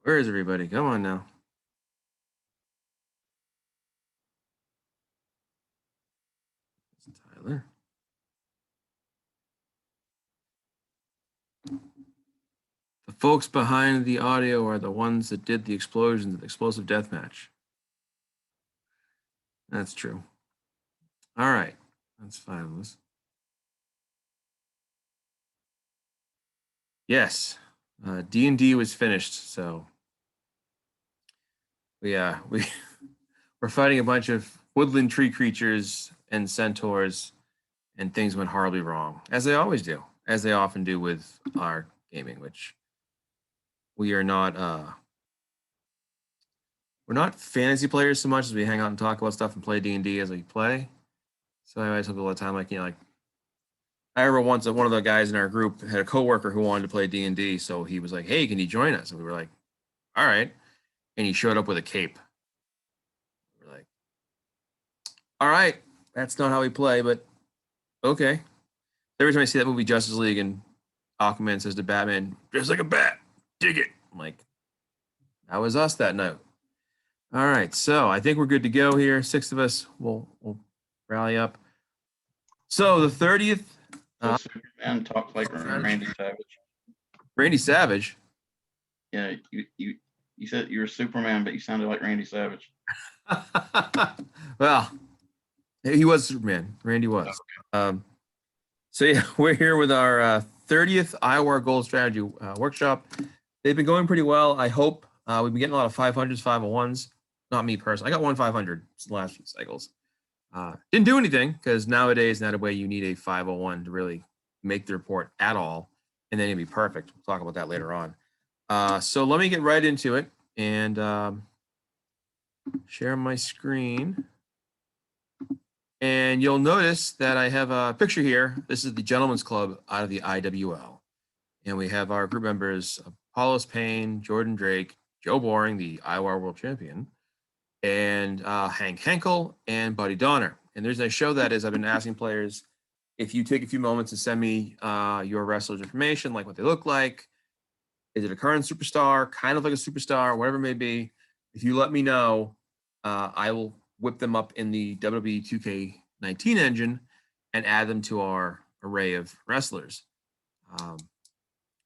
Where is everybody? Come on now. It's Tyler. The folks behind the audio are the ones that did the explosions of the explosive death match. That's true. All right. That's fabulous. Yes. D&D was finished, so we're fighting a bunch of woodland tree creatures and centaurs, and things went horribly wrong, as they always do, as they often do with our gaming, which we are not we're not fantasy players so much as we hang out and talk about stuff and play D&D as we play. So I always have a lot of time, like I remember once one of the guys in our group had a coworker who wanted to play D&D, so he was like, "Hey, can you join us?" And we were like, "All right." And he showed up with a cape. We're like, "All right, that's not how we play, but okay." Every time I see that movie Justice League and Aquaman says to Batman, "Just like a bat, dig it." I'm like, that was us that night. All right, so I think we're good to go here. 6 of us will rally up. So the 30th. Superman talks like Randy Savage. Randy Savage? Yeah, you said you were Superman, but you sounded like Randy Savage. Well, he was Superman. Randy was. Okay. So yeah, we're here with our 30th IWAR Gold Strategy Workshop. They've been going pretty well. I hope we've been getting a lot of 500s, 501s. Not me personally. I got one 500 the last few cycles. Didn't do anything because nowadays, not a way you need a 501 to really make the report at all, and then it'd be perfect. We'll talk about that later on. So let me get right into it and share my screen. And you'll notice that I have a picture here. This is the Gentleman's Club out of the IWL. And we have our group members, Apollos Payne, Jordan Drake, Joe Boring, the IWAR World Champion, and Hank Henkel and Buddy Donner. And the reason I show that is I've been asking players, if you take a few moments to send me your wrestlers' information, like what they look like, is it a current superstar, kind of like a superstar, whatever it may be, if you let me know, I will whip them up in the WWE 2K19 engine and add them to our array of wrestlers.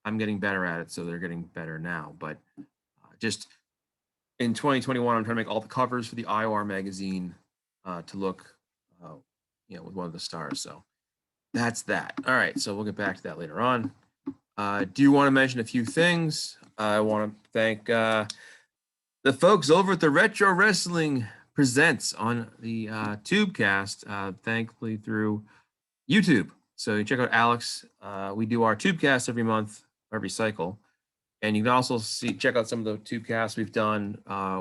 I'm getting better at it, so they're getting better now. But just in 2021, I'm trying to make all the covers for the IWAR magazine to look, with one of the stars. So that's that. All right, so we'll get back to that later on. Do you want to mention a few things? I want to thank the folks over at the Retro Wrestling Presents on the Tubecast, thankfully through YouTube. So you check out Alex. We do our Tubecast every month, every cycle. And you can also check out some of the Tubecasts we've done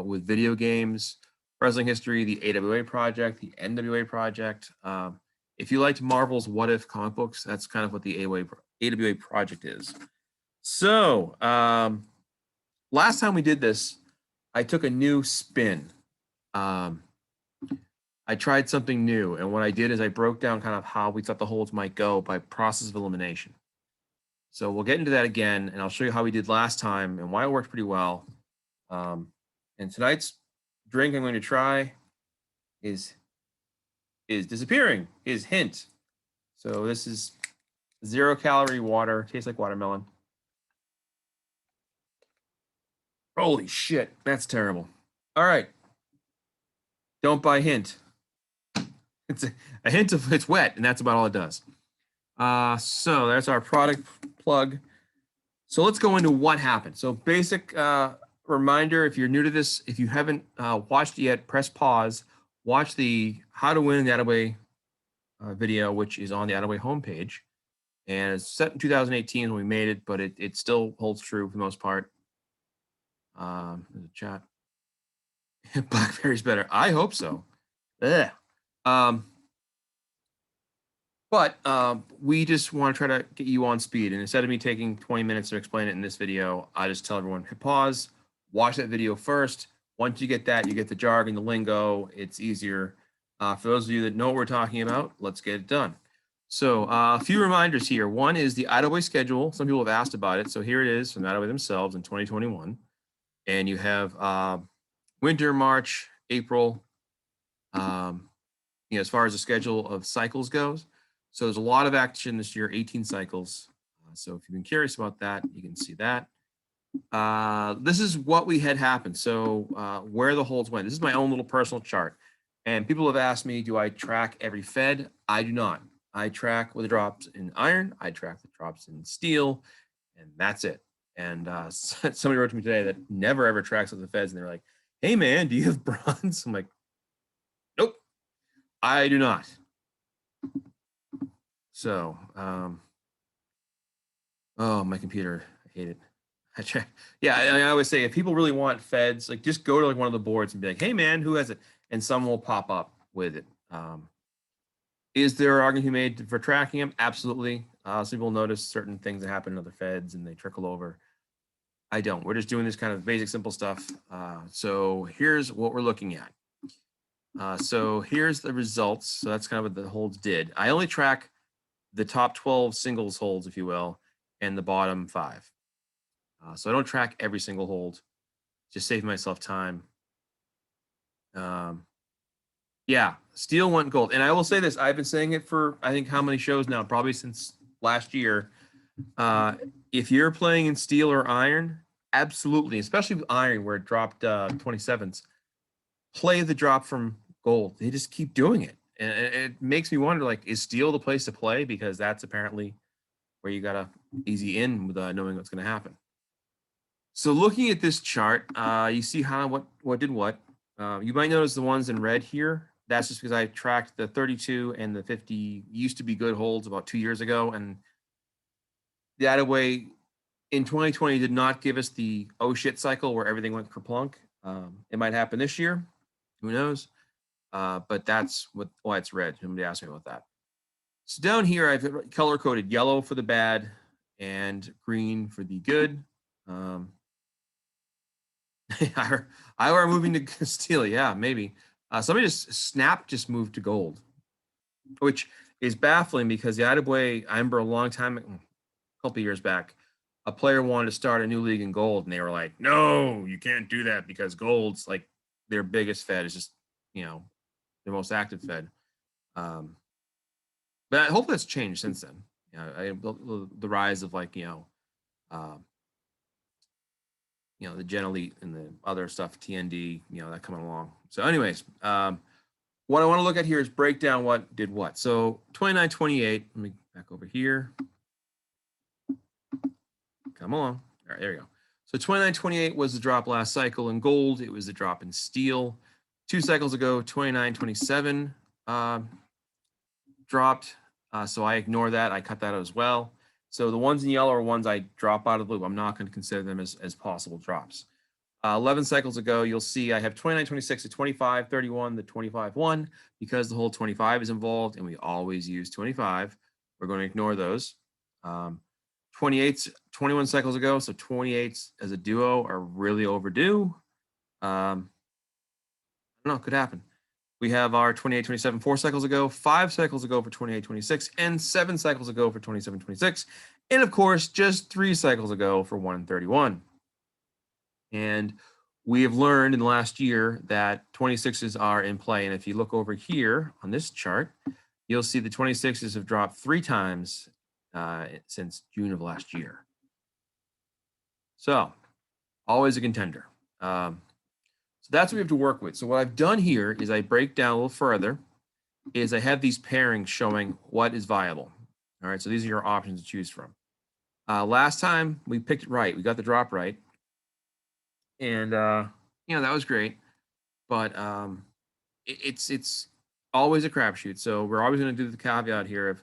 with video games, wrestling history, the AWA project, the NWA project. If you liked Marvel's What If comic books, that's kind of what the AWA project is. So last time we did this, I took a new spin. I tried something new, and what I did is I broke down kind of how we thought the holds might go by process of elimination. So we'll get into that again, and I'll show you how we did last time and why it worked pretty well. And tonight's drink I'm going to try is disappearing, is Hint. So this is 0-calorie water, tastes like watermelon. Holy shit, that's terrible. All right. Don't buy Hint. It's a hint of it's wet, and that's about all it does. So that's our product plug. So let's go into what happened. So basic reminder, if you're new to this, if you haven't watched it yet, press pause, watch the How to Win the IWA video, which is on the IWA homepage. And it's set in 2018 when we made it, but it still holds true for the most part. There's a chat. Blackberry's better. I hope so. Ugh. But we just want to try to get you on speed. And instead of me taking 20 minutes to explain it in this video, I just tell everyone, hit pause, watch that video first. Once you get that, you get the jargon, the lingo, it's easier. For those of you that know what we're talking about, let's get it done. So a few reminders here. One is the IWA schedule. Some people have asked about it. So here it is from IWA themselves in 2021. And you have winter, March, April, as far as the schedule of cycles goes. So there's a lot of action this year, 18 cycles. So if you've been curious about that, you can see that. This is what we had happen. So where the holds went. This is my own little personal chart. And people have asked me, do I track every Fed? I do not. I track with the drops in iron. I track the drops in steel, and that's it. And somebody wrote to me today that never ever tracks with the Feds, and they're like, "Hey man, do you have bronze?" I'm like, "Nope, I do not." So, oh, my computer, I hate it. I check. Yeah, I always say if people really want Feds, like just go to like one of the boards and be like, "Hey man, who has it?" And someone will pop up with it. Is there an argument made for tracking them? Absolutely. Some people notice certain things that happen in other Feds and they trickle over. I don't. We're just doing this kind of basic, simple stuff. So here's what we're looking at. So here's the results. So that's kind of what the holds did. I only track the top 12 singles holds, if you will, and the bottom 5. So I don't track every single hold. Just save myself time. Yeah, steel went gold. And I will say this, I've been saying it for, I think, how many shows now? Probably since last year. If you're playing in steel or iron, absolutely, especially with iron where it dropped 27s, play the drop from gold. They just keep doing it. And it makes me wonder, like, is steel the place to play? Because that's apparently where you got a easy in with knowing what's going to happen. So looking at this chart, you see how what did what. You might notice the ones in red here. That's just because I tracked the 32 and the 50 used to be good holds about 2 years ago, and the IWA in 2020 did not give us the oh shit cycle where everything went kerplunk. It might happen this year. Who knows? But that's why it's red. Somebody asked me about that. So down here, I've color coded yellow for the bad and green for the good. IWAR moving to steel. Yeah, maybe. Somebody just moved to gold, which is baffling because the IWA, I remember a long time, a couple years back, a player wanted to start a new league in gold, and they were like, "No, you can't do that because gold's like their biggest Fed is just their most active Fed." But I hope that's changed since then. The rise of like the Gen Elite and the other stuff, TND, that coming along. So, anyways, what I want to look at here is break down what did what. So 29-28. Let me back over here. Come along. All right, there you go. So 29-28 was the drop last cycle in gold. It was the drop in steel. 2 cycles ago, 29-27 dropped. So I ignore that. I cut that out as well. So the ones in yellow are ones I drop out of the loop. I'm not going to consider them as possible drops. 11 cycles ago, you'll see I have 29-26 to 25-31, the 25-1, because the whole 25 is involved, and we always use 25. We're going to ignore those. 28s, 21 cycles ago, so 28s as a duo are really overdue. I don't know, could happen. We have our 28-27 4 cycles ago, 5 cycles ago for 28-26, and 7 cycles ago for 27-26, and of course, just 3 cycles ago for 131. And we have learned in the last year that 26s are in play. And if you look over here on this chart, you'll see the 26s have dropped 3 times since June of last year. So always a contender. So that's what we have to work with. So what I've done here is I break down a little further, is I have these pairings showing what is viable. All right, so these are your options to choose from. Last time we picked it right. We got the drop right. And that was great, but it's always a crapshoot. So we're always going to do the caveat here of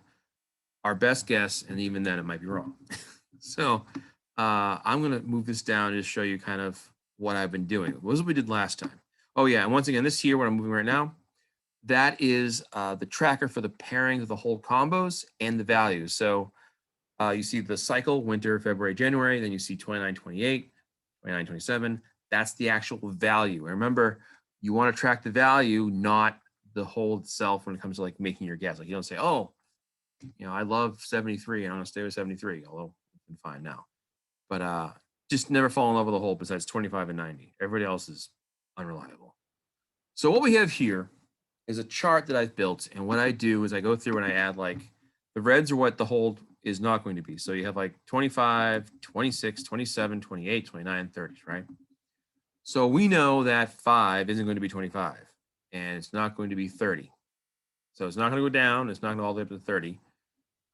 our best guess, and even then it might be wrong. So I'm going to move this down and just show you kind of what I've been doing. What was what we did last time? Oh yeah, and once again, this here, what I'm moving right now, that is the tracker for the pairing of the whole combos and the values. So you see the cycle, winter, February, January, then you see 29-28. 29-27, that's the actual value. And remember, you want to track the value, not the hold itself when it comes to like making your guess. Like you don't say, oh, I love 73 and I'm going to stay with 73, although it's been fine now. But just never fall in love with a hole besides 25 and 90. Everybody else is unreliable. So what we have here is a chart that I've built. And what I do is I go through and I add like the reds are what the hold is not going to be. So you have like 25, 26, 27, 28, 29, 30, right? So we know that 5 isn't going to be 25 and it's not going to be 30. So it's not going to go down. It's not going to all the way up to 30.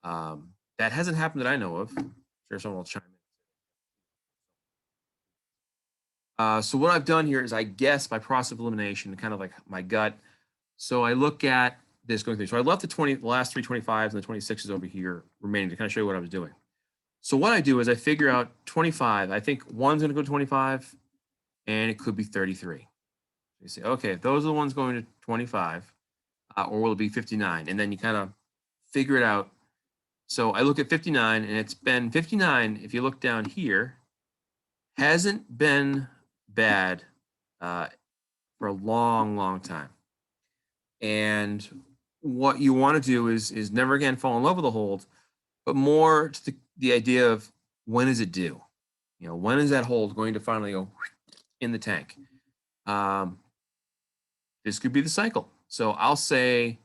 That hasn't happened that I know of. I'm sure someone will chime in. So what I've done here is I guess by process of elimination, kind of like my gut. So I look at this going through. So I left the last three 25s and the 26s over here remaining to kind of show you what I was doing. So what I do is I figure out 25. I think one's going to go to 25 and it could be 33. You say, okay, if those are the ones going to 25, or will it be 59? And then you kind of figure it out. So I look at 59 and it's been 59. If you look down here, hasn't been bad for a long, long time. And what you want to do is never again fall in love with a hold, but more to the idea of when is it due? You know, when is that hold going to finally go in the tank? This could be the cycle. So I'll say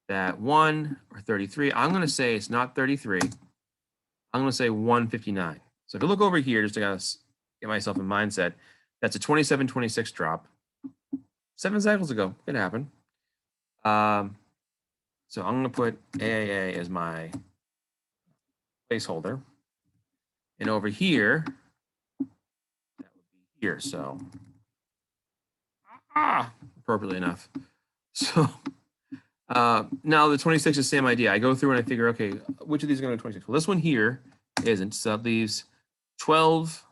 that 1 or 33. I'm going to say it's not 33. I'm going to say 159. So if you look over here, just to kind of get myself in mindset, that's a 27, 26 drop. 7 cycles ago, it happened. So I'm going to put AAA as my placeholder. And over here, that would be here. So, appropriately enough. So now the 26 is the same idea. I go through and I figure, okay, which of these are going to be 26? Well, this one here isn't. So that leaves 12,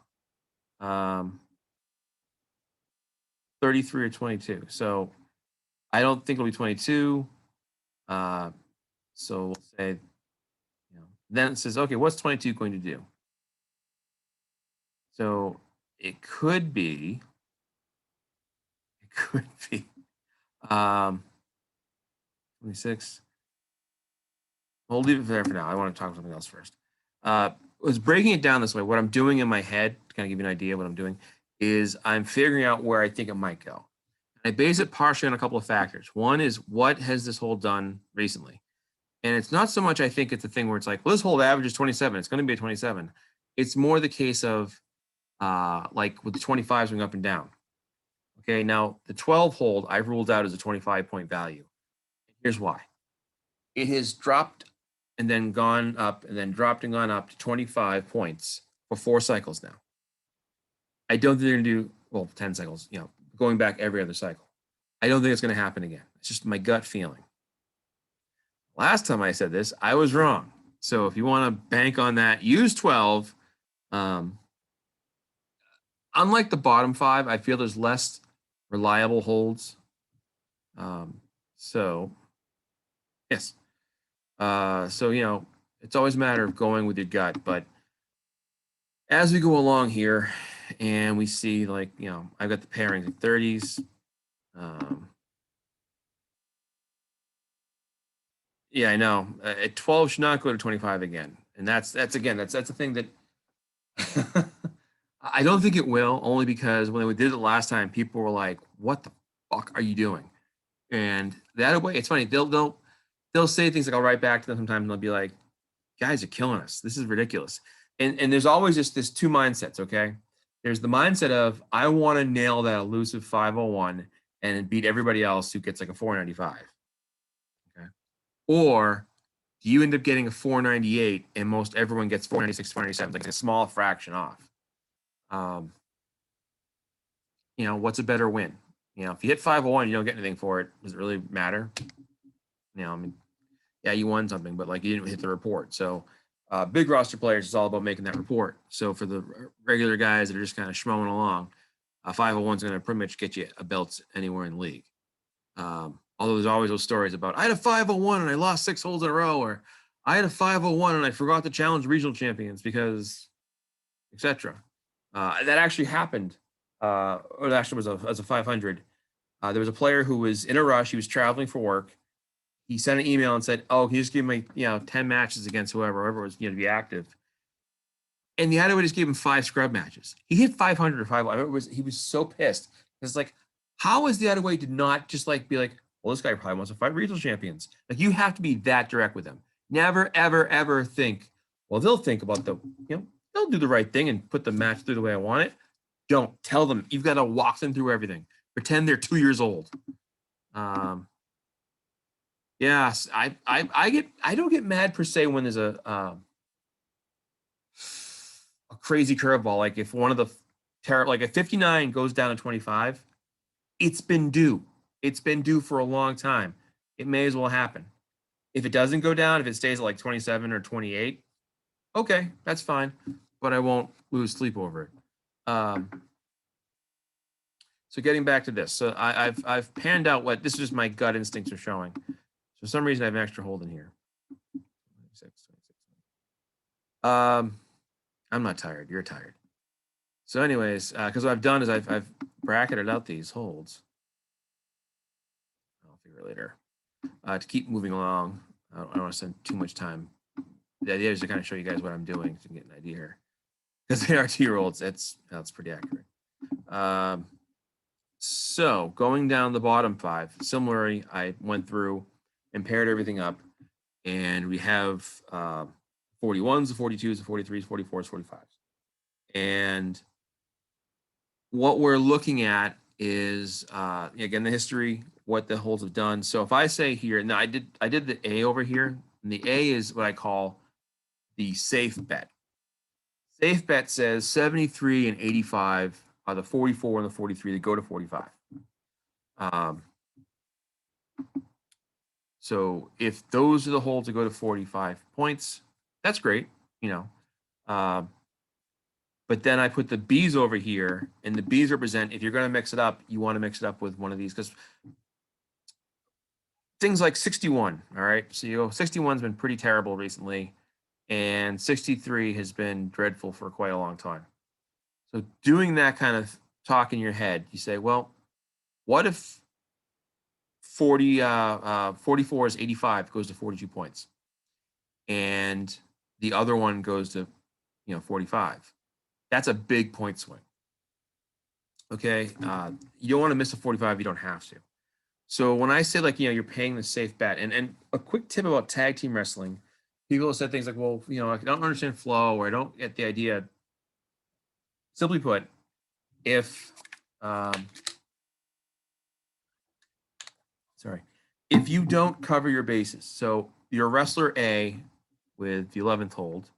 33 or 22. So I don't think it'll be 22. So we'll say, you know, then it says, okay, what's 22 going to do? So it could be 26. We'll leave it there for now. I want to talk about something else first. Was breaking it down this way. What I'm doing in my head, to kind of give you an idea of what I'm doing, is I'm figuring out where I think it might go. I base it partially on a couple of factors. One is what has this hold done recently? And it's not so much I think it's a thing where it's like, well, this hold average is 27. It's going to be a 27. It's more the case of like with the 25s going up and down. Okay, now the 12 hold I've ruled out as a 25-point value. Here's why. It has dropped and then gone up and then dropped and gone up to 25 points for 4 cycles now. I don't think they're going to do, well, 10 cycles, you know, going back every other cycle. I don't think it's going to happen again. It's just my gut feeling. Last time I said this, I was wrong. So if you want to bank on that, use 12. Unlike the bottom 5, I feel there's less reliable holds. So yes. So, you know, it's always a matter of going with your gut. But as we go along here and we see, like, you know, I've got the pairings at 30s. Yeah, I know. At 12 should not go to 25 again. And that's the thing that I don't think it will, only because when we did it last time, people were like, what the fuck are you doing? And that way, it's funny. They'll say things like, I'll write back to them sometimes and they'll be like, guys are killing us. This is ridiculous. And there's always just this 2 mindsets, okay? There's the mindset of, I want to nail that elusive 501 and beat everybody else who gets like a 495. Okay. Or do you end up getting a 498 and most everyone gets 496, 497, like a small fraction off? You know, what's a better win? You know, if you hit 501, you don't get anything for it. Does it really matter? You know, I mean, yeah, you won something, but like you didn't hit the report. So big roster players, it's all about making that report. So for the regular guys that are just kind of schmoing along, 501 is going to pretty much get you a belt anywhere in the league. Although there's always those stories about, I had a 501 and I lost 6 holes in a row, or I had a 501 and I forgot to challenge regional champions because, etc. That actually happened. Or actually was as a 500. There was a player who was in a rush. He was traveling for work. He sent an email and said, "Oh, can you just give me, 10 matches against whoever was, to be active?" And the IWA just gave him 5 scrub matches. He hit 500 or 5. He was so pissed. It's like, how is the IWA did not just like be like, well, this guy probably wants to fight regional champions. Like, you have to be that direct with them. Never, ever, ever think, well, they'll think about they'll do the right thing and put the match through the way I want it. Don't tell them. You've got to walk them through everything. Pretend they're 2 years old. Yes, I don't get mad per se when there's a crazy curveball. Like if one of the like a 59 goes down to 25, it's been due. It's been due for a long time. It may as well happen. If it doesn't go down, if it stays at like 27 or 28, okay, that's fine. But I won't lose sleep over it. So getting back to this, so I've panned out what this is just my gut instincts are showing. So for some reason I have an extra hold in here. I'm not tired. You're tired. So anyways, because what I've done is I've bracketed out these holds. I'll figure it later. To keep moving along, I don't want to spend too much time. The idea is to kind of show you guys what I'm doing so you can get an idea here. Because they are 2-year-olds, that's pretty accurate. So going down the bottom 5, similarly, I went through and paired everything up, and we have 41s, the 42s, the 43s, 44s, 45s. And what we're looking at is, again, the history, what the holds have done. So if I say here, now I did the A over here, and the A is what I call the safe bet. Safe bet says 73 and 85 are the 44 and the 43 that go to 45. So if those are the holds that go to 45 points, that's great, but then I put the B's over here, and the B's represent, if you're going to mix it up, you want to mix it up with one of these, because things like 61, all right? So 61's been pretty terrible recently, and 63 has been dreadful for quite a long time. So doing that kind of talk in your head, you say, well, what if 44 is 85 goes to 42 points, and the other one goes to 45? That's a big point swing. Okay, you don't want to miss a 45. You don't have to. So when I say, like, you're paying the safe bet, and a quick tip about tag team wrestling, people have said things like, well, I don't understand flow, or I don't get the idea. Simply put, if if you don't cover your bases, so you're wrestler A with the 11th hold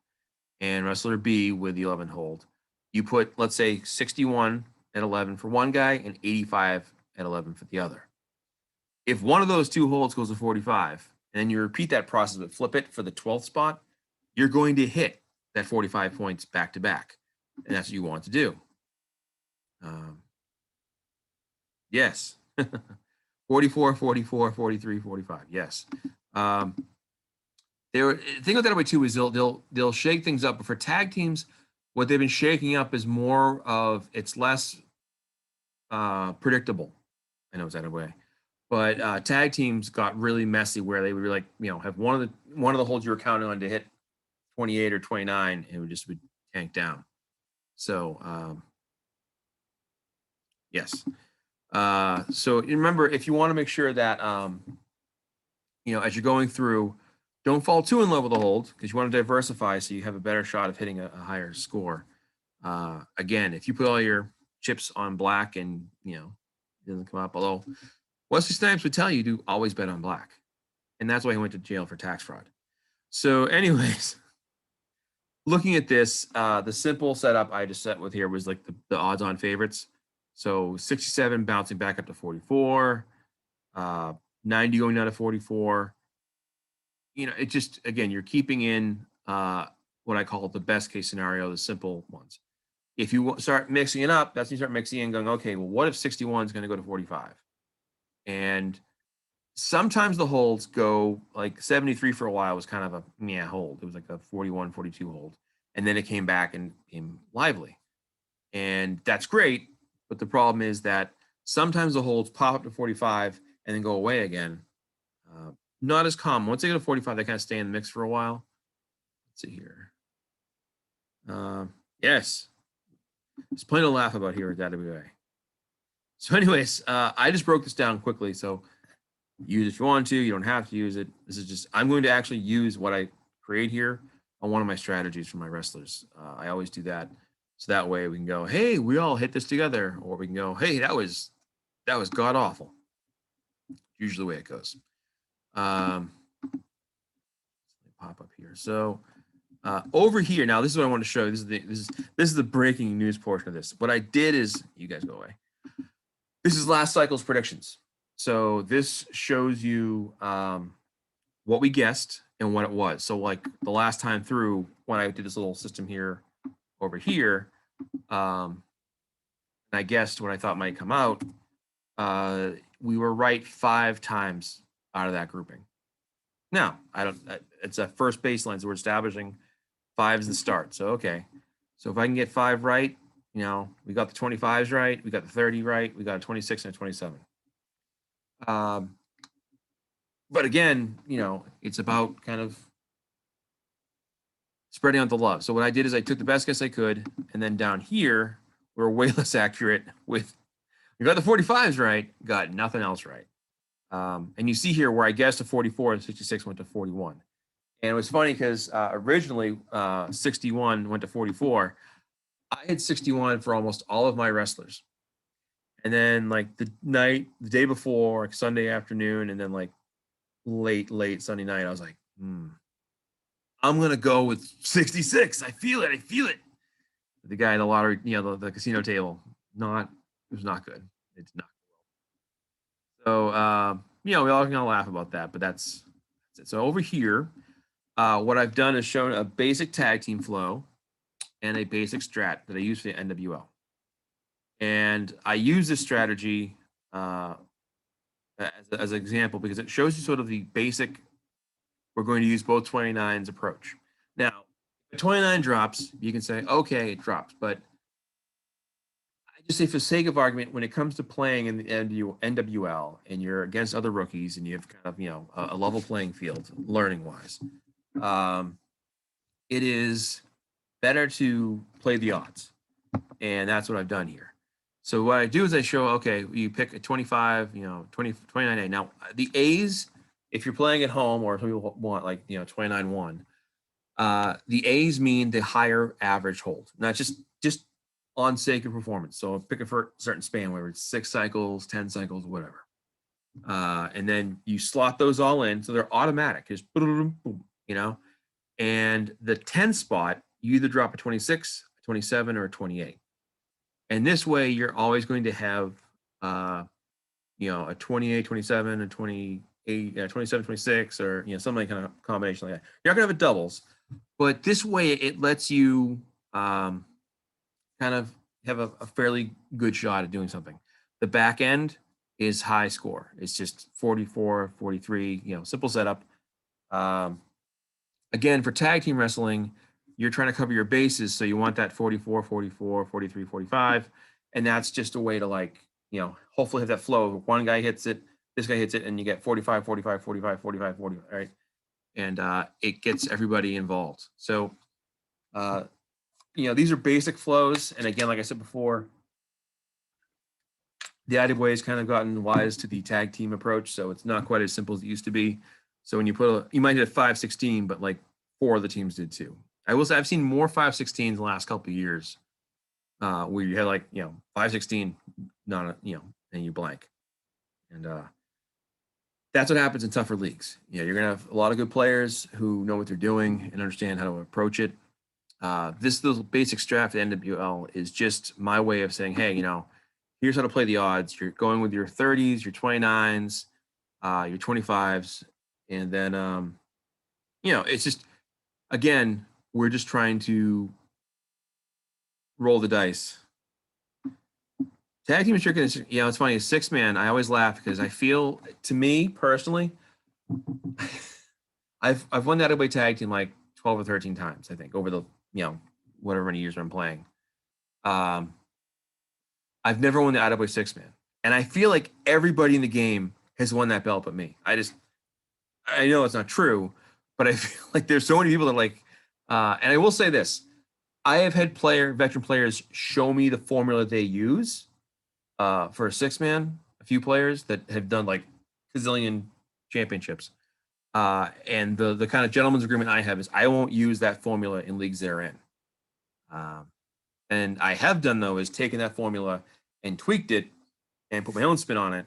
and wrestler B with the 11th hold, you put, let's say, 61 at 11 for one guy and 85 at 11 for the other. If one of those 2 holds goes to 45, and then you repeat that process but flip it for the 12th spot, you're going to hit that 45 points back to back. And that's what you want to do. Yes. 44, 44, 43, 45. Yes. The thing with that way too is they'll shake things up. But for tag teams, what they've been shaking up is more of, it's less predictable. I know it's that way, but tag teams got really messy where they would be like, have one of the holds you were counting on to hit 28 or 29, and it would tank down. So yes. So remember, if you want to make sure that as you're going through, don't fall too in love with the hold, because you want to diversify so you have a better shot of hitting a higher score. Again, if you put all your chips on black and it doesn't come up, although Wesley Snipes would tell you to always bet on black, and that's why he went to jail for tax fraud. So anyways, looking at this, the simple setup I just set with here was like the odds on favorites. So 67 bouncing back up to 44, 90 going down to 44. It just, again, you're keeping in what I call the best case scenario, the simple ones. If you start mixing it up, that's when you start mixing in, going, okay, well, what if 61 is going to go to 45? And sometimes the holds go, like 73 for a while was kind of a hold. It was like a 41, 42 hold. And then it came back and became lively. And that's great. But the problem is that sometimes the holds pop up to 45 and then go away again. Not as common. Once they go to 45, they kind of stay in the mix for a while. Let's see here. Yes, there's plenty to laugh about here at IWA. So anyways, I just broke this down quickly. So use it if you want to, you don't have to use it. This is just, I'm going to actually use what I create here on one of my strategies for my wrestlers. I always do that. So that way we can go, hey, we all hit this together. Or we can go, hey, that was god awful. Usually the way it goes. Pop up here. So over here, now this is what I want to show you. This is the breaking news portion of this. What I did is, you guys go away. This is last cycle's predictions. So this shows you what we guessed and what it was. So like the last time through, when I did this little system here over here, and I guessed what I thought might come out, we were right 5 times out of that grouping. Now, it's a first baseline, so we're establishing 5 is the start. So, okay. So if I can get 5 right, you know, we got the 25s right, we got the 30 right, we got a 26 and a 27. But again, you know, it's about kind of spreading out the love. So what I did is I took the best guess I could, and then down here, we're way less accurate with, we got the 45s right, got nothing else right. And you see here where I guessed a 44 and 66 went to 41. And it was funny because originally 61 went to 44. I had 61 for almost all of my wrestlers. And then like the day before, like Sunday afternoon, and then like late Sunday night, I was like, I'm going to go with 66. I feel it. The guy in the lottery, you know, the casino table, it was not good. It's not. So, you know, we all can laugh about that, but that's it. So over here, what I've done is shown a basic tag team flow and a basic strat that I use for the NWL. And I use this strategy as an example because it shows you sort of the basic, we're going to use both 29s approach. Now, if 29 drops, you can say, okay, it drops. But I just say for sake of argument, when it comes to playing in the NWL and you're against other rookies and you have kind of, you know, a level playing field, learning-wise, it is better to play the odds. And that's what I've done here. So what I do is I show, okay, you pick a 25, you know, 29A. Now, the A's, if you're playing at home or if people want like, you know, 29-1, the A's mean the higher average hold, not just on sake of performance. So pick a certain span, whether it's 6 cycles, 10 cycles, whatever. And then you slot those all in. So they're automatic, just boom, boom, you know, and the 10 spot, you either drop a 26, a 27, or a 28. And this way, you're always going to have, you know, a 28, 27, a 28, 27, 26, or, you know, some kind of combination like that. You're not going to have a doubles, but this way it lets you kind of have a fairly good shot at doing something. The back end is high score. It's just 44, 43, you know, simple setup. Again, for tag team wrestling, you're trying to cover your bases. So you want that 44, 44, 43, 45. And that's just a way to, like, you know, hopefully have that flow. One guy hits it, this guy hits it, and you get 45, 45, 45, 45, 40, right? And it gets everybody involved. So, you know, these are basic flows. And again, like I said before, the IWA has kind of gotten wise to the tag team approach. So it's not quite as simple as it used to be. So when you you might hit a 516, but like 4 of the teams did too. I will say I've seen more 516s in the last couple of years where you had like, you know, 516, you know, and you blank. And that's what happens in tougher leagues. You know, you're going to have a lot of good players who know what they're doing and understand how to approach it. This little basic strat for NWL is just my way of saying, hey, you know, here's how to play the odds. You're going with your 30s, your 29s, your 25s. And then, you know, it's just, again, we're just trying to roll the dice. Tag team is tricky. You know, it's funny. 6-man, I always laugh because I feel, to me personally, I've won that away tag team like 12 or 13 times, I think, over the, you know, whatever many years I'm playing. I've never won the IWA 6-man. And I feel like everybody in the game has won that belt but me. I know it's not true, but I feel like there's so many people that like, and I will say this, I have had veteran players show me the formula they use for a 6-man, a few players that have done like gazillion championships. And the kind of gentleman's agreement I have is I won't use that formula in leagues they're in. And I have done, though, is taken that formula and tweaked it and put my own spin on it,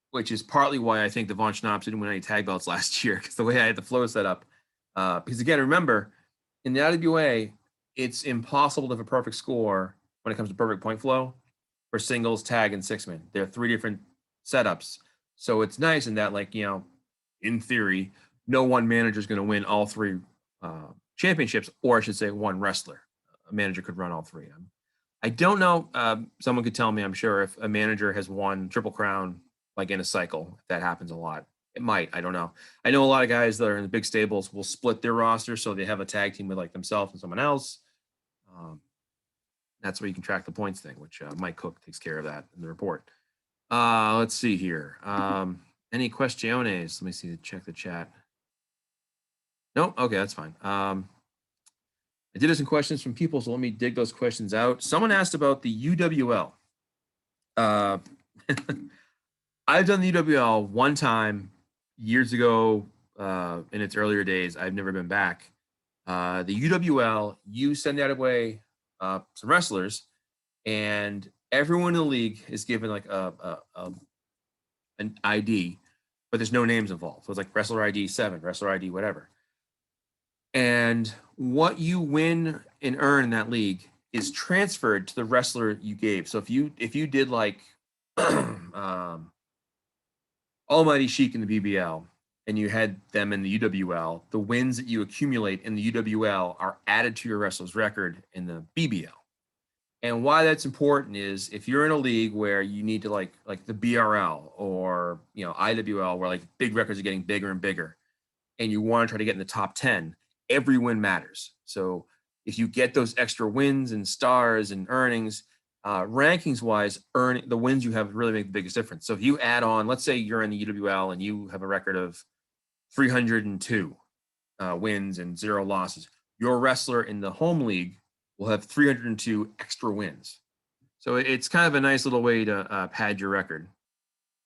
which is partly why I think the Von Schnapps didn't win any tag belts last year, because the way I had the flow set up. Because again, remember, in the IWA, it's impossible to have a perfect score when it comes to perfect point flow for singles, tag, and 6-man. There are 3 different setups. So it's nice in that, like, in theory, no one manager is going to win all 3 championships, or I should say one wrestler. A manager could run all 3. I don't know. Someone could tell me, I'm sure, if a manager has won Triple Crown like in a cycle. If that happens a lot. It might. I don't know. I know a lot of guys that are in the big stables will split their roster, so they have a tag team with like themselves and someone else. That's where you can track the points thing, which Mike Cook takes care of that in the report. Let's see here. Any questiones? Let me see. Check the chat. No? Okay, that's fine. I did have some questions from people, so let me dig those questions out. Someone asked about the UWL. I've done the UWL one time years ago in its earlier days. I've never been back. The UWL, you send out away some wrestlers, and everyone in the league is given like an ID, but there's no names involved. So it's like wrestler ID 7, wrestler ID whatever. And what you win and earn in that league is transferred to the wrestler you gave. So if you did like Almighty Sheik in the BBL and you had them in the UWL, the wins that you accumulate in the UWL are added to your wrestler's record in the BBL. And why that's important is if you're in a league where you need to like the BRL or IWL, where like big records are getting bigger and bigger, and you want to try to get in the top 10, every win matters. So if you get those extra wins and stars and earnings, rankings wise, the wins you have really make the biggest difference. So if you add on, let's say you're in the UWL and you have a record of 302 wins and 0 losses, your wrestler in the home league will have 302 extra wins. So it's kind of a nice little way to pad your record.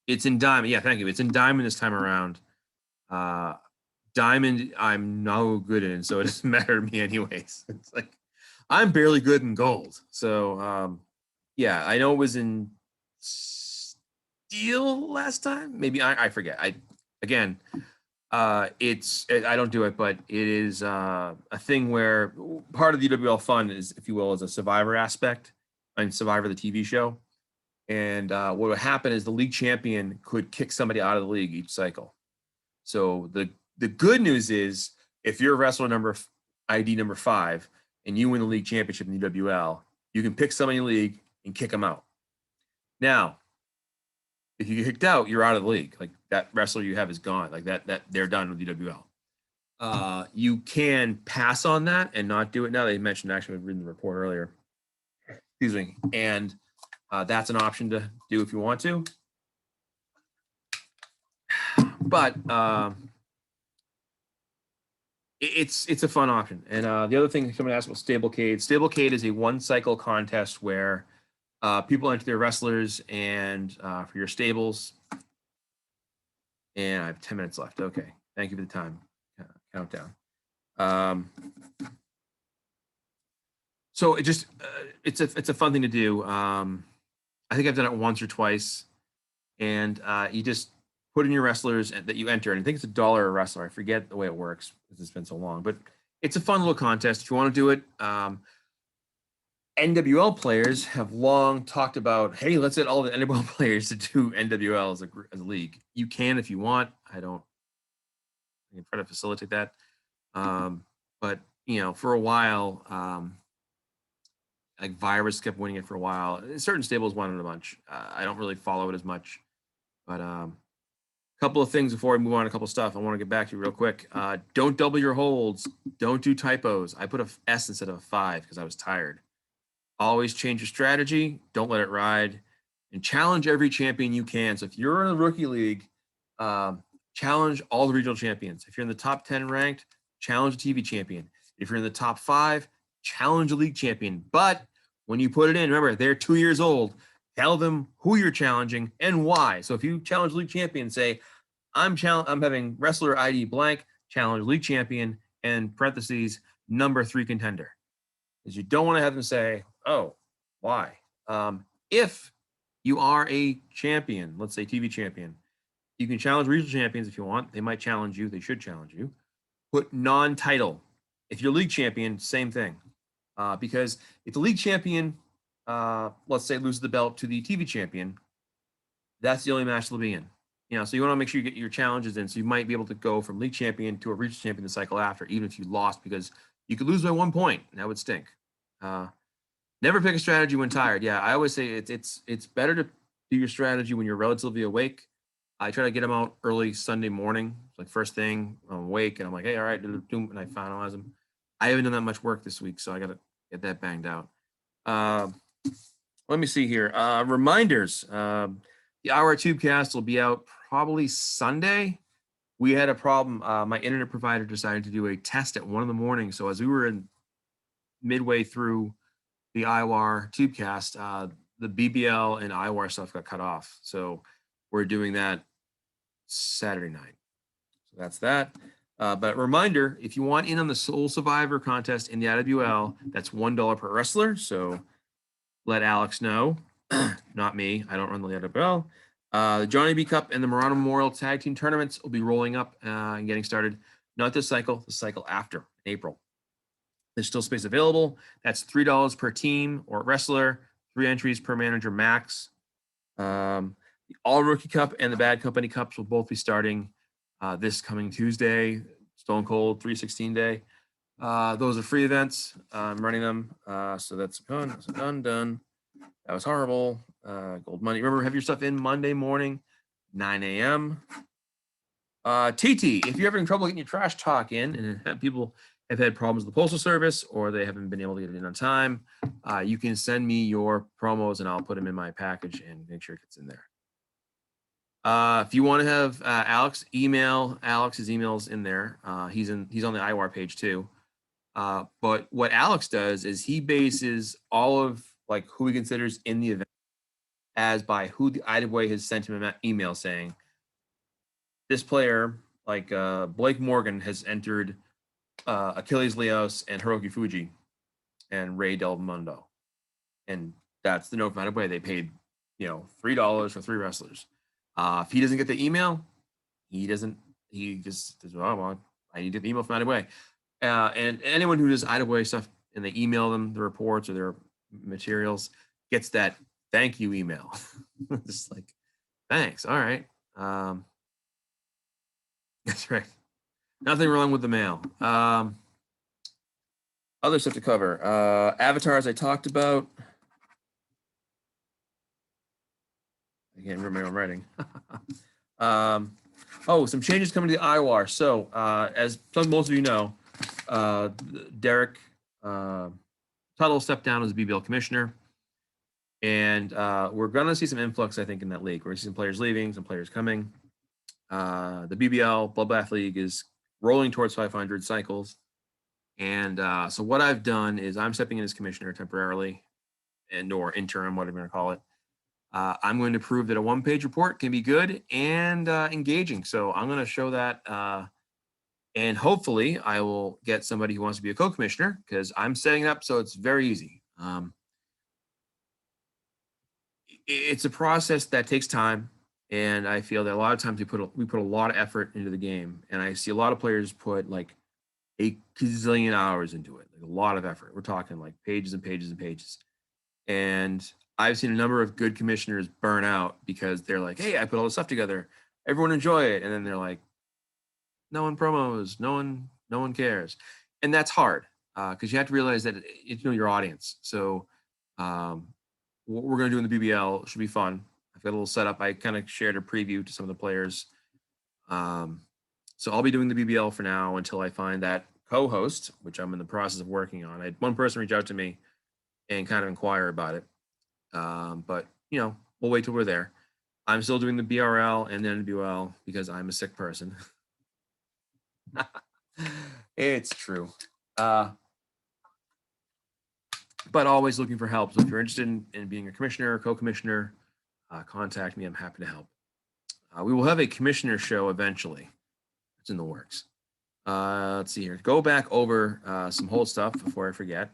It's in Diamond. Yeah, thank you. It's in Diamond this time around. Diamond, I'm no good in, so it doesn't matter to me anyways. It's like I'm barely good in gold. So yeah, I know it was in steel last time. Maybe I forget. I don't do it, but it is a thing where part of the UWL fun is, if you will, is a Survivor aspect. And Survivor, the TV show. And what would happen is the league champion could kick somebody out of the league each cycle. So the good news is if you're wrestler ID number 5 and you win the league championship in the UWL, you can pick somebody in the league and kick them out. Now, if you get kicked out, you're out of the league. Like that wrestler you have is gone. Like that they're done with the UWL. You can pass on that and not do it now. They mentioned, actually, I've reading the report earlier. Excuse me. And that's an option to do if you want to. But it's a fun option. And the other thing someone asked about Stablecade. Stablecade is a 1-cycle contest where people enter their wrestlers and for your stables. And I have 10 minutes left. Okay. Thank you for the time. Countdown. So it's a fun thing to do. I think I've done it once or twice, and you just put in your wrestlers that you enter, and I think it's $1 a wrestler. I forget the way it works because it's been so long, but it's a fun little contest. If you want to do it, NWL players have long talked about, hey, let's get all the NWL players to do NWL as a league. You can if you want. I can try to facilitate that. But for a while, like Virus kept winning it for a while. Certain stables won it a bunch. I don't really follow it as much, but a couple of things before I move on. A couple of stuff I want to get back to real quick. Don't double your holds. Don't do typos. I put a S instead of a 5 because I was tired. Always change your strategy. Don't let it ride, and challenge every champion you can. So if you're in a rookie league, challenge all the regional champions. If you're in the top 10 ranked, challenge the TV champion. If you're in the top 5, challenge a league champion. But when you put it in, remember, they're 2 years old. Tell them who you're challenging and why. So if you challenge league champion, say, I'm having wrestler ID blank, challenge league champion, and parentheses, number 3 contender. Because you don't want to have them say, oh, why? If you are a champion, let's say TV champion, you can challenge regional champions if you want. They might challenge you. They should challenge you. Put non-title. If you're league champion, same thing. Because if the league champion, let's say, loses the belt to the TV champion, that's the only match they'll be in. So you want to make sure you get your challenges in. So you might be able to go from league champion to a regional champion the cycle after, even if you lost, because you could lose by 1 point. And that would stink. Never pick a strategy when tired. Yeah, I always say it's better to do your strategy when you're relatively awake. I try to get them out early Sunday morning, like first thing I'm awake, and I'm like, hey, all right, and I finalize them. I haven't done that much work this week, so I got to get that banged out. Let me see here. Reminders. The IWAR Tubecast will be out probably Sunday. We had a problem. My internet provider decided to do a test at 1 a.m. So as we were in midway through the IWAR Tubecast, the BBL and IWAR stuff got cut off. So we're doing that Saturday night. So that's that. But reminder, if you want in on the Soul Survivor contest in the IWL, that's $1 per wrestler. So let Alex know, not me. I don't run the IWL. The Johnny B Cup and the Murano Memorial Tag Team Tournaments will be rolling up and getting started. Not this cycle, the cycle after, in April. There's still space available. That's $3 per team or wrestler, 3 entries per manager max. The All Rookie Cup and the Bad Company Cups will both be starting this coming Tuesday, Stone Cold 316 day. Those are free events. I'm running them. So that's done. That was horrible. Gold money. Remember, have your stuff in Monday morning, 9 a.m. TT, if you're having trouble getting your trash talk in and people have had problems with the Postal Service or they haven't been able to get it in on time, you can send me your promos and I'll put them in my package and make sure it gets in there. If you want to have Alex, email Alex. His email's in there. He's on the IWAR page too. But what Alex does is he bases all of like who he considers in the event as by who the IWA has sent him an email saying this player, like Blake Morgan, has entered Achilles Leos and Hiroki Fuji and Ray Del Mundo. And that's the note from IWA. They paid, $3 for 3 wrestlers. If he doesn't get the email, he just says, oh, well, I need to get the email from IWA. And anyone who does IWA stuff and they email them the reports or their materials gets that thank you email. Just like, thanks. All right. That's right. Nothing wrong with the mail. Other stuff to cover. Avatars I talked about. I can't remember what I'm writing. Some changes coming to the IWAR. So as most of you know, Derek Tuttle stepped down as BBL commissioner. And we're going to see some influx, I think, in that league. We're going to see some players leaving, some players coming. The BBL Bloodbath League is rolling towards 500 cycles. And so what I've done is I'm stepping in as commissioner temporarily or interim, whatever you want to call it. I'm going to prove that a 1-page report can be good and engaging. So I'm going to show that. And hopefully I will get somebody who wants to be a co-commissioner because I'm setting it up so it's very easy. It's a process that takes time. And I feel that a lot of times we put a lot of effort into the game. And I see a lot of players put like a gazillion hours into it, like a lot of effort. We're talking like pages and pages and pages. And I've seen a number of good commissioners burn out because they're like, hey, I put all this stuff together. Everyone enjoy it. And then they're like, no one promos, no one cares. And that's hard because you have to realize that it's your audience. So what we're going to do in the BBL should be fun. I've got a little setup. I kind of shared a preview to some of the players. So I'll be doing the BBL for now until I find that co-host, which I'm in the process of working on. I had one person reach out to me and kind of inquire about it. But, we'll wait till we're there. I'm still doing the BRL and the NWL because I'm a sick person. It's true. but always looking for help. So if you're interested in being a commissioner or co-commissioner, contact me. I'm happy to help. We will have a commissioner show eventually. It's in the works. Let's see here. Go back over some hold stuff before I forget.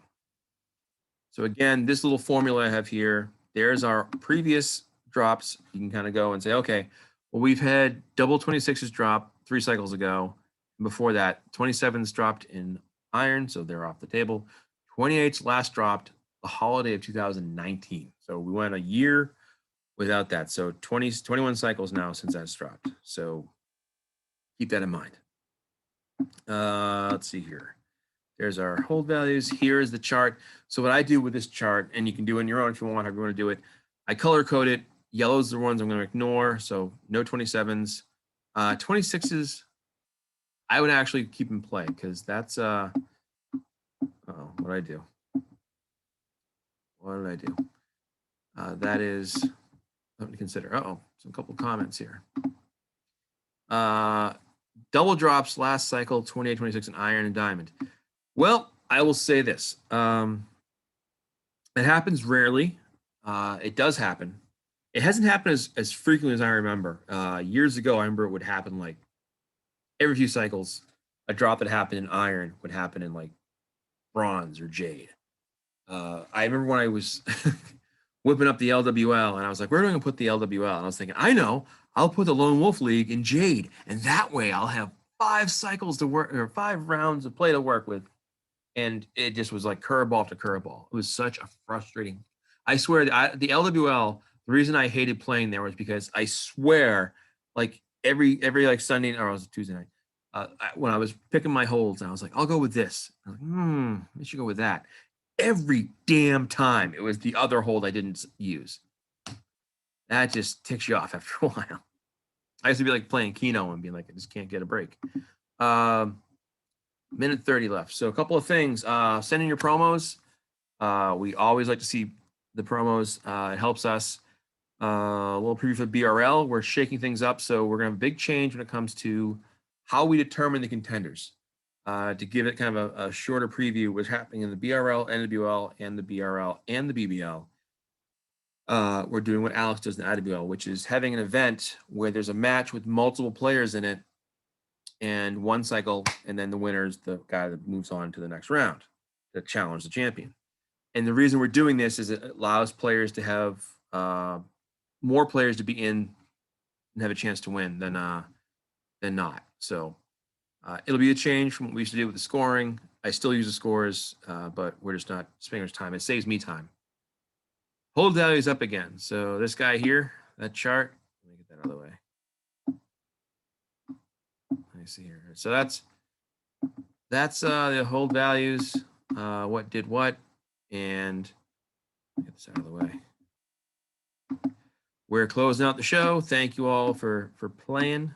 So again, this little formula I have here, there's our previous drops. You can kind of go and say, okay, well, we've had double 26s drop 3 cycles ago. Before that, 27s dropped in iron, so they're off the table. 28s last dropped the holiday of 2019. So we went a year without that. So 21 cycles now since that's dropped. So keep that in mind. Let's see here. There's our hold values. Here is the chart. So what I do with this chart, and you can do it on your own if you want, however you want to do it, I color code it. Yellow's the ones I'm going to ignore. So no 27s. 26s, I would actually keep in play because that's, what did I do? What did I do? That is something to consider. Some couple of comments here. Double drops last cycle, 28, 26 in iron and diamond. Well, I will say this. It happens rarely. It does happen. It hasn't happened as frequently as I remember. Years ago, I remember it would happen like every few cycles. A drop that happened in iron would happen in like bronze or jade. I remember when I was whipping up the LWL and I was like, where do I going to put the LWL? And I was thinking, I know, I'll put the Lone Wolf League in jade. And that way I'll have 5 cycles to work, or 5 rounds of play to work with. And it just was like curveball to curveball. It was such a frustrating. I swear the LWL, the reason I hated playing there was because I swear, like every like Sunday, or it was Tuesday night, when I was picking my holds, and I was like, I'll go with this. I was like, I should go with that. Every damn time it was the other hold I didn't use. That just ticks you off after a while. I used to be like playing Keno and being like, I just can't get a break. Minute 30 left. So a couple of things. Send in your promos. We always like to see the promos. It helps us. A little preview for BRL. We're shaking things up. So we're going to have a big change when it comes to how we determine the contenders. To give it kind of a shorter preview, what's happening in the BRL, NWL, and the BRL, and the BBL. We're doing what Alex does in the IWL, which is having an event where there's a match with multiple players in it, and one cycle, and then the winner is the guy that moves on to the next round to challenge the champion. And the reason we're doing this is it allows players to have more players to be in and have a chance to win than not. So it'll be a change from what we used to do with the scoring. I still use the scores, but we're just not spending much time. It saves me time. Hold value is up again. So this guy here, that chart, let me get that out of the way. Let me see here. So that's the hold values, what did what, and get this out of the way. We're closing out the show. Thank you all for playing.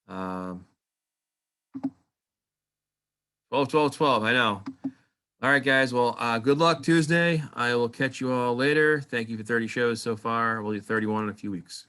12, 12, 12, I know. All right, guys. Well, good luck Tuesday. I will catch you all later. Thank you for 30 shows so far. We'll do 31 in a few weeks.